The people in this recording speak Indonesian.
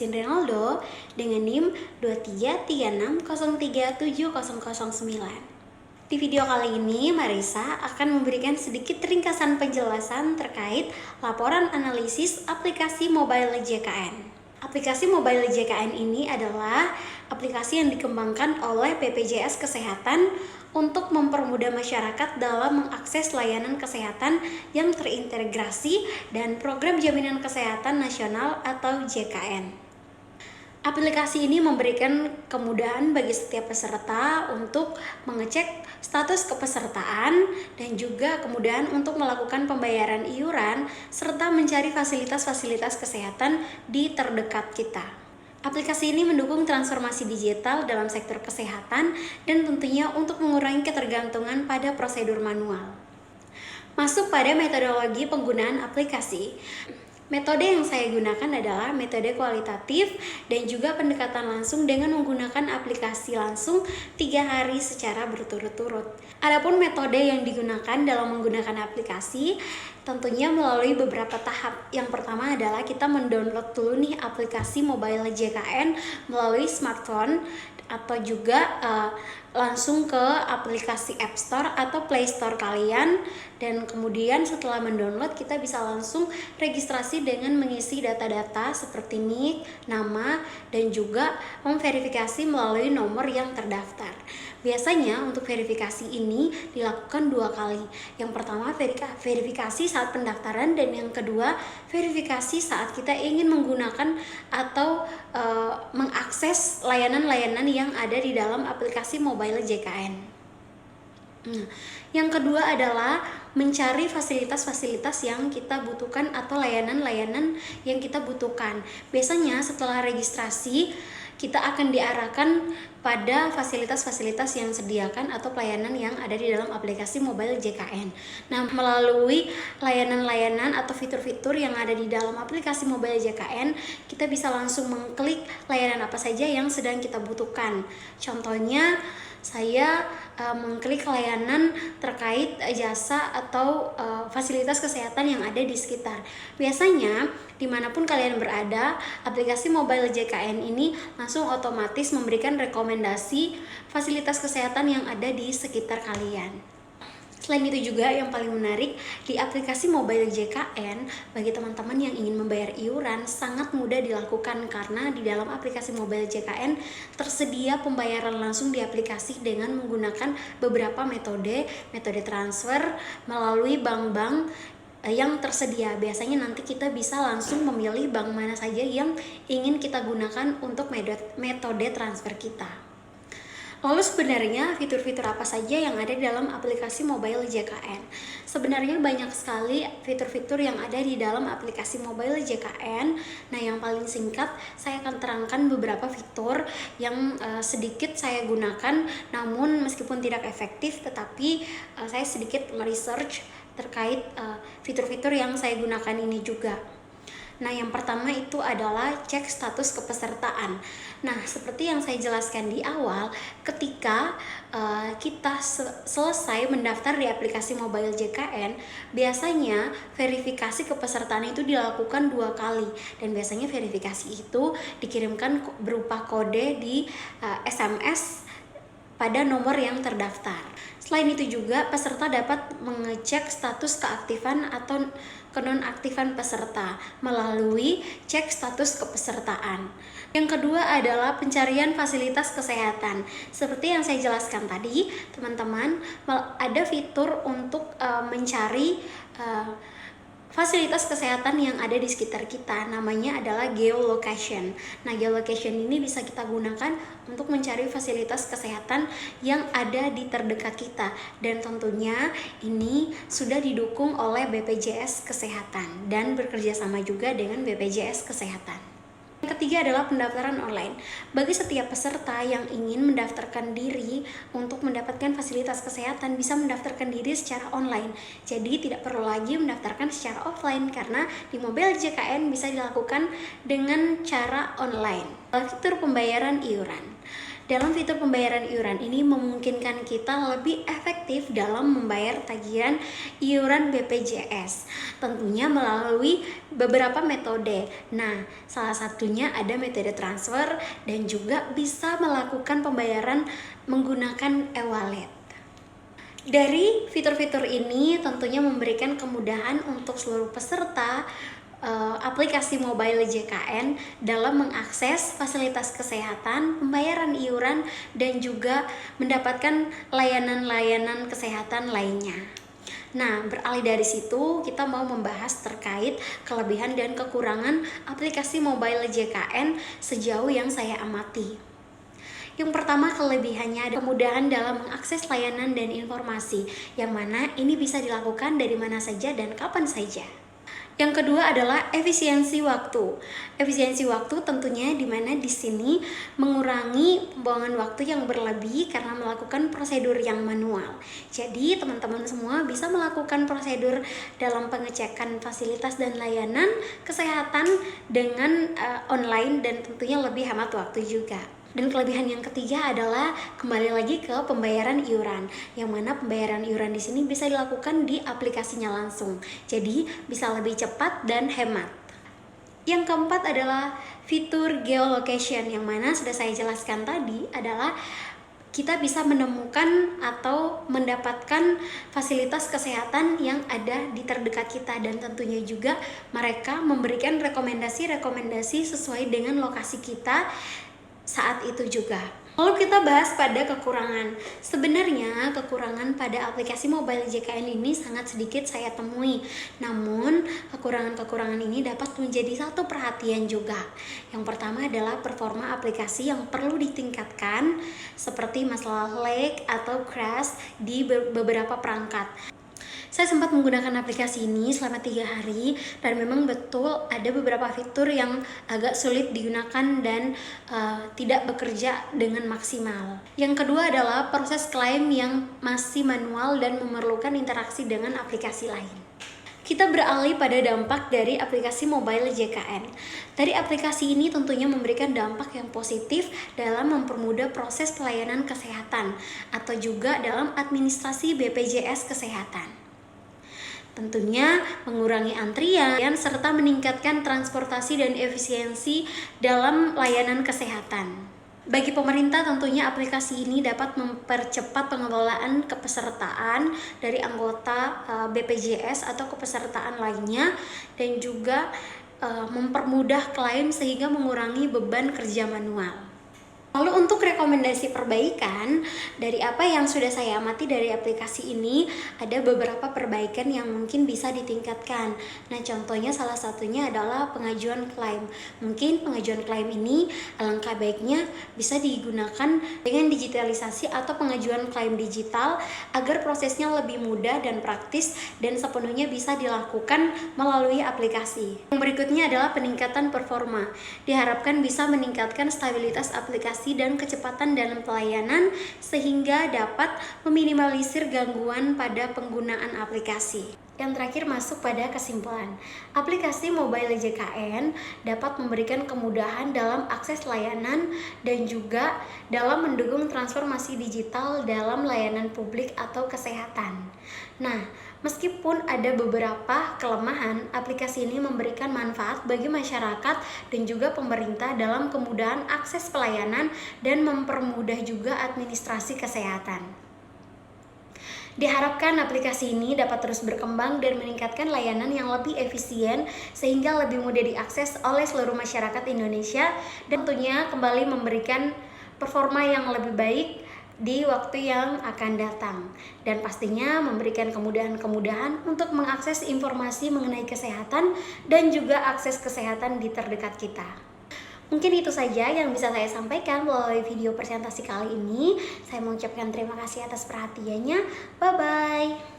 Christine Renaldo dengan NIM 2336037009. Di video kali ini, Marisa akan memberikan sedikit ringkasan penjelasan terkait laporan analisis aplikasi mobile JKN. Aplikasi mobile JKN ini adalah aplikasi yang dikembangkan oleh BPJS Kesehatan untuk mempermudah masyarakat dalam mengakses layanan kesehatan yang terintegrasi dan program jaminan kesehatan nasional atau JKN. Aplikasi ini memberikan kemudahan bagi setiap peserta untuk mengecek status kepesertaan dan juga kemudahan untuk melakukan pembayaran iuran serta mencari fasilitas-fasilitas kesehatan di terdekat kita. Aplikasi ini mendukung transformasi digital dalam sektor kesehatan dan tentunya untuk mengurangi ketergantungan pada prosedur manual. Masuk pada metodologi penggunaan aplikasi. Metode yang saya gunakan adalah metode kualitatif dan juga pendekatan langsung dengan menggunakan aplikasi langsung 3 hari secara berturut-turut. Adapun metode yang digunakan dalam menggunakan aplikasi tentunya melalui beberapa tahap. Yang pertama adalah kita mendownload dulu nih aplikasi mobile JKN melalui smartphone atau juga langsung ke aplikasi App Store atau Play Store kalian, dan kemudian setelah mendownload kita bisa langsung registrasi dengan mengisi data-data seperti NIK, nama, dan juga memverifikasi melalui nomor yang terdaftar. Biasanya untuk verifikasi ini dilakukan 2 kali. Yang pertama verifikasi saat pendaftaran dan yang kedua verifikasi saat kita ingin menggunakan atau mengakses layanan-layanan yang ada di dalam aplikasi mobile JKN. Yang kedua adalah mencari fasilitas-fasilitas yang kita butuhkan atau layanan-layanan yang kita butuhkan. Biasanya setelah registrasi kita akan diarahkan pada fasilitas-fasilitas yang disediakan atau pelayanan yang ada di dalam aplikasi mobile JKN. Nah, melalui layanan-layanan atau fitur-fitur yang ada di dalam aplikasi mobile JKN, kita bisa langsung mengklik layanan apa saja yang sedang kita butuhkan. Contohnya, saya mengklik layanan terkait jasa atau fasilitas kesehatan yang ada di sekitar. Biasanya dimanapun kalian berada, aplikasi mobile JKN ini langsung otomatis memberikan rekomendasi fasilitas kesehatan yang ada di sekitar kalian. Selain itu juga yang paling menarik di aplikasi mobile JKN, bagi teman-teman yang ingin membayar iuran sangat mudah dilakukan karena di dalam aplikasi mobile JKN tersedia pembayaran langsung di aplikasi dengan menggunakan beberapa metode transfer melalui bank-bank yang tersedia. Biasanya nanti kita bisa langsung memilih bank mana saja yang ingin kita gunakan untuk metode transfer kita. Lalu sebenarnya fitur-fitur apa saja yang ada di dalam aplikasi mobile JKN? Sebenarnya banyak sekali fitur-fitur yang ada di dalam aplikasi mobile JKN. Nah, yang paling singkat saya akan terangkan beberapa fitur yang sedikit saya gunakan, namun meskipun tidak efektif, tetapi saya sedikit meresearch terkait fitur-fitur yang saya gunakan ini juga. Nah, yang pertama itu adalah cek status kepesertaan. Nah, seperti yang saya jelaskan di awal, ketika kita selesai mendaftar di aplikasi mobile JKN, biasanya verifikasi kepesertaan itu dilakukan 2 kali. Dan biasanya verifikasi itu dikirimkan berupa kode di SMS pada nomor yang terdaftar. Selain itu juga peserta dapat mengecek status keaktifan atau kenonaktifan peserta melalui cek status kepesertaan. Yang kedua adalah pencarian fasilitas kesehatan. Seperti yang saya jelaskan tadi, teman-teman, ada fitur untuk mencari fasilitas kesehatan yang ada di sekitar kita, namanya adalah geolocation. Nah, geolocation ini bisa kita gunakan untuk mencari fasilitas kesehatan yang ada di terdekat kita, dan tentunya ini sudah didukung oleh BPJS Kesehatan dan bekerja sama juga dengan BPJS Kesehatan. Yang ketiga adalah pendaftaran online. Bagi setiap peserta yang ingin mendaftarkan diri untuk mendapatkan fasilitas kesehatan bisa mendaftarkan diri secara online. Jadi tidak perlu lagi mendaftarkan secara offline karena di mobile JKN bisa dilakukan dengan cara online. Fitur pembayaran iuran. Dalam fitur pembayaran iuran ini memungkinkan kita lebih efektif dalam membayar tagihan iuran BPJS, tentunya melalui beberapa metode. Nah, salah satunya ada metode transfer dan juga bisa melakukan pembayaran menggunakan e-wallet. Dari fitur-fitur ini tentunya memberikan kemudahan untuk seluruh peserta aplikasi mobile JKN dalam mengakses fasilitas kesehatan, pembayaran iuran, dan juga mendapatkan layanan-layanan kesehatan lainnya. Nah, beralih dari situ, kita mau membahas terkait kelebihan dan kekurangan aplikasi mobile JKN sejauh yang saya amati. Yang pertama, kelebihannya ada kemudahan dalam mengakses layanan dan informasi, yang mana ini bisa dilakukan dari mana saja dan kapan saja. Yang kedua adalah efisiensi waktu. Efisiensi waktu tentunya di mana di sini mengurangi pembuangan waktu yang berlebih karena melakukan prosedur yang manual. Jadi teman-teman semua bisa melakukan prosedur dalam pengecekan fasilitas dan layanan kesehatan dengan online dan tentunya lebih hemat waktu juga. Dan kelebihan yang ketiga adalah kembali lagi ke pembayaran iuran, yang mana pembayaran iuran di sini bisa dilakukan di aplikasinya langsung. Jadi bisa lebih cepat dan hemat. Yang keempat adalah fitur geolocation, yang mana sudah saya jelaskan tadi adalah kita bisa menemukan atau mendapatkan fasilitas kesehatan yang ada di terdekat kita, dan tentunya juga mereka memberikan rekomendasi-rekomendasi sesuai dengan lokasi kita saat itu juga. Lalu kita bahas pada kekurangan. Sebenarnya kekurangan pada aplikasi mobile JKN ini sangat sedikit saya temui. Namun kekurangan-kekurangan ini dapat menjadi satu perhatian juga. Yang pertama adalah performa aplikasi yang perlu ditingkatkan, seperti masalah lag atau crash di beberapa perangkat. Saya sempat menggunakan aplikasi ini selama 3 hari dan memang betul ada beberapa fitur yang agak sulit digunakan dan tidak bekerja dengan maksimal. Yang kedua adalah proses klaim yang masih manual dan memerlukan interaksi dengan aplikasi lain. Kita beralih pada dampak dari aplikasi mobile JKN. Dari aplikasi ini tentunya memberikan dampak yang positif dalam mempermudah proses pelayanan kesehatan atau juga dalam administrasi BPJS Kesehatan. Tentunya mengurangi antrian serta meningkatkan transportasi dan efisiensi dalam layanan kesehatan. Bagi pemerintah tentunya aplikasi ini dapat mempercepat pengelolaan kepesertaan dari anggota BPJS atau kepesertaan lainnya, dan juga mempermudah klaim sehingga mengurangi beban kerja manual. Lalu untuk rekomendasi perbaikan dari apa yang sudah saya amati dari aplikasi ini, ada beberapa perbaikan yang mungkin bisa ditingkatkan. Nah, contohnya salah satunya adalah pengajuan klaim. Mungkin pengajuan klaim ini alangkah baiknya bisa digunakan dengan digitalisasi atau pengajuan klaim digital agar prosesnya lebih mudah dan praktis dan sepenuhnya bisa dilakukan melalui aplikasi. Yang berikutnya adalah peningkatan performa. Diharapkan bisa meningkatkan stabilitas aplikasi dan kecepatan dalam pelayanan sehingga dapat meminimalisir gangguan pada penggunaan aplikasi. Yang terakhir masuk pada kesimpulan. Aplikasi mobile JKN dapat memberikan kemudahan dalam akses layanan dan juga dalam mendukung transformasi digital dalam layanan publik atau kesehatan. Nah, meskipun ada beberapa kelemahan, aplikasi ini memberikan manfaat bagi masyarakat dan juga pemerintah dalam kemudahan akses pelayanan dan mempermudah juga administrasi kesehatan. Diharapkan aplikasi ini dapat terus berkembang dan meningkatkan layanan yang lebih efisien sehingga lebih mudah diakses oleh seluruh masyarakat Indonesia dan tentunya kembali memberikan performa yang lebih baik di waktu yang akan datang, dan pastinya memberikan kemudahan-kemudahan untuk mengakses informasi mengenai kesehatan dan juga akses kesehatan di terdekat kita. Mungkin itu saja yang bisa saya sampaikan melalui video presentasi kali ini. Saya mengucapkan terima kasih atas perhatiannya. Bye-bye.